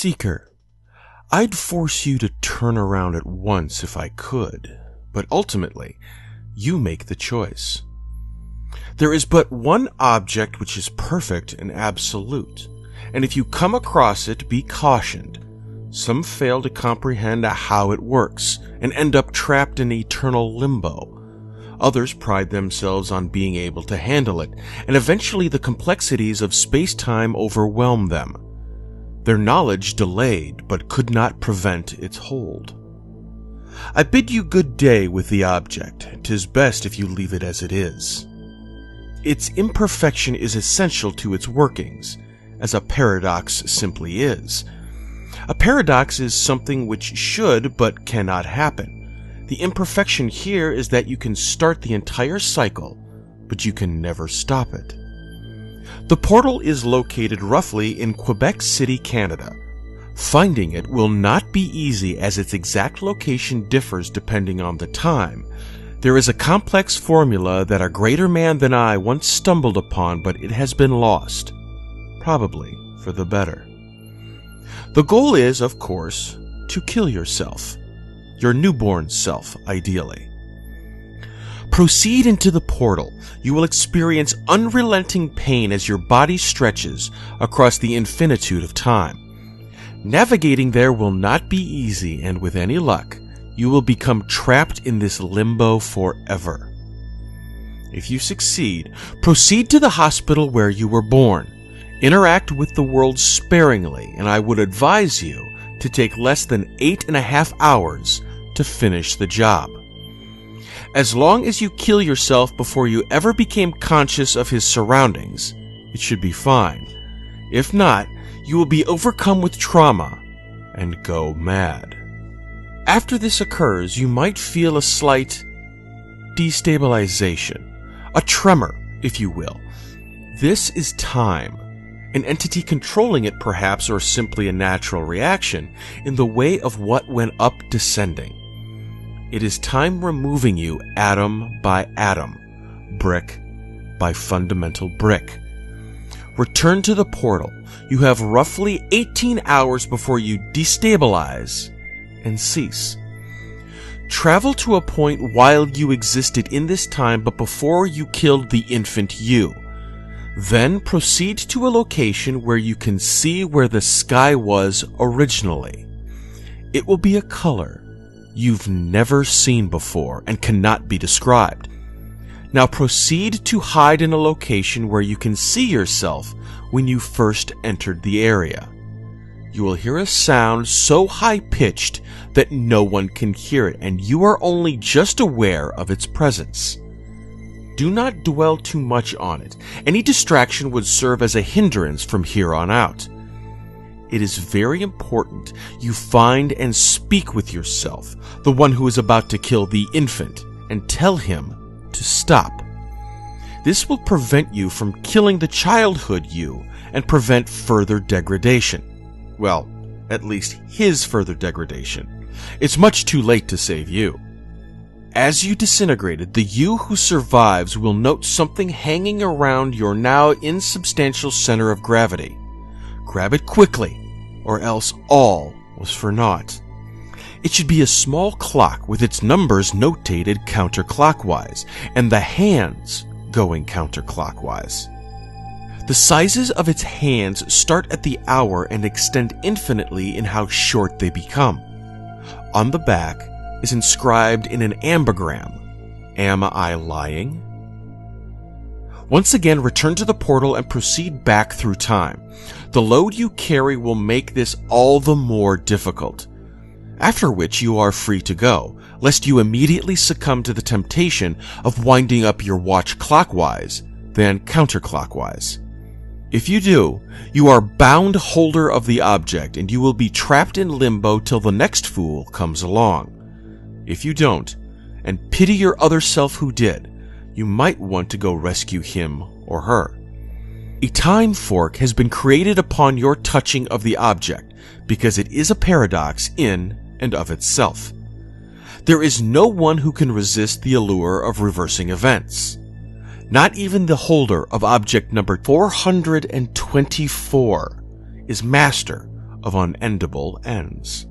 Seeker, I'd force you to turn around at once if I could, but ultimately, you make the choice. There is but one object which is perfect and absolute, and if you come across it, be cautioned. Some fail to comprehend how it works and end up trapped in eternal limbo. Others pride themselves on being able to handle it, and eventually the complexities of space-time overwhelm them. Their knowledge delayed, but could not prevent its hold. I bid you good day with the object. 'Tis best if you leave it as it is. Its imperfection is essential to its workings, as a paradox simply is. A paradox is something which should but cannot happen. The imperfection here is that you can start the entire cycle, but you can never stop it. The portal is located roughly in Quebec City, Canada. Finding it will not be easy as its exact location differs depending on the time. There is a complex formula that a greater man than I once stumbled upon, but it has been lost. Probably for the better. The goal is, of course, to kill yourself. Your newborn self, ideally. Proceed into the portal. You will experience unrelenting pain as your body stretches across the infinitude of time. Navigating there will not be easy, and with any luck, you will become trapped in this limbo forever. If you succeed, proceed to the hospital where you were born. Interact with the world sparingly, and I would advise you to take less than 8.5 hours to finish the job. As long as you kill yourself before you ever became conscious of his surroundings, it should be fine. If not, you will be overcome with trauma and go mad. After this occurs, you might feel a slight destabilization, a tremor, if you will. This is time, an entity controlling it perhaps, or simply a natural reaction in the way of what went up descending. It is time removing you atom by atom, brick by fundamental brick. Return to the portal. You have roughly 18 hours before you destabilize and cease. Travel to a point while you existed in this time but before you killed the infant you. Then proceed to a location where you can see where the sky was originally. It will be a color you've never seen before and cannot be described. Now proceed to hide in a location where you can see yourself when you first entered the area. You will hear a sound so high-pitched that no one can hear it, and you are only just aware of its presence. Do not dwell too much on it. Any distraction would serve as a hindrance from here on out. It is very important you find and speak with yourself, the one who is about to kill the infant, and tell him to stop. This will prevent you from killing the childhood you and prevent further degradation. Well, at least his further degradation. It's much too late to save you. As you disintegrated, the you who survives will note something hanging around your now insubstantial center of gravity. Grab it quickly, or else all was for naught. It should be a small clock with its numbers notated counterclockwise, and the hands going counterclockwise. The sizes of its hands start at the hour and extend infinitely in how short they become. On the back is inscribed in an ambigram, "Am I lying?" Once again, return to the portal and proceed back through time. The load you carry will make this all the more difficult. After which you are free to go, lest you immediately succumb to the temptation of winding up your watch clockwise, then counterclockwise. If you do, you are bound holder of the object, and you will be trapped in limbo till the next fool comes along. If you don't, and pity your other self who did, you might want to go rescue him or her. A time fork has been created upon your touching of the object, because it is a paradox in and of itself. There is no one who can resist the allure of reversing events. Not even the holder of object number 424 is master of unendable ends.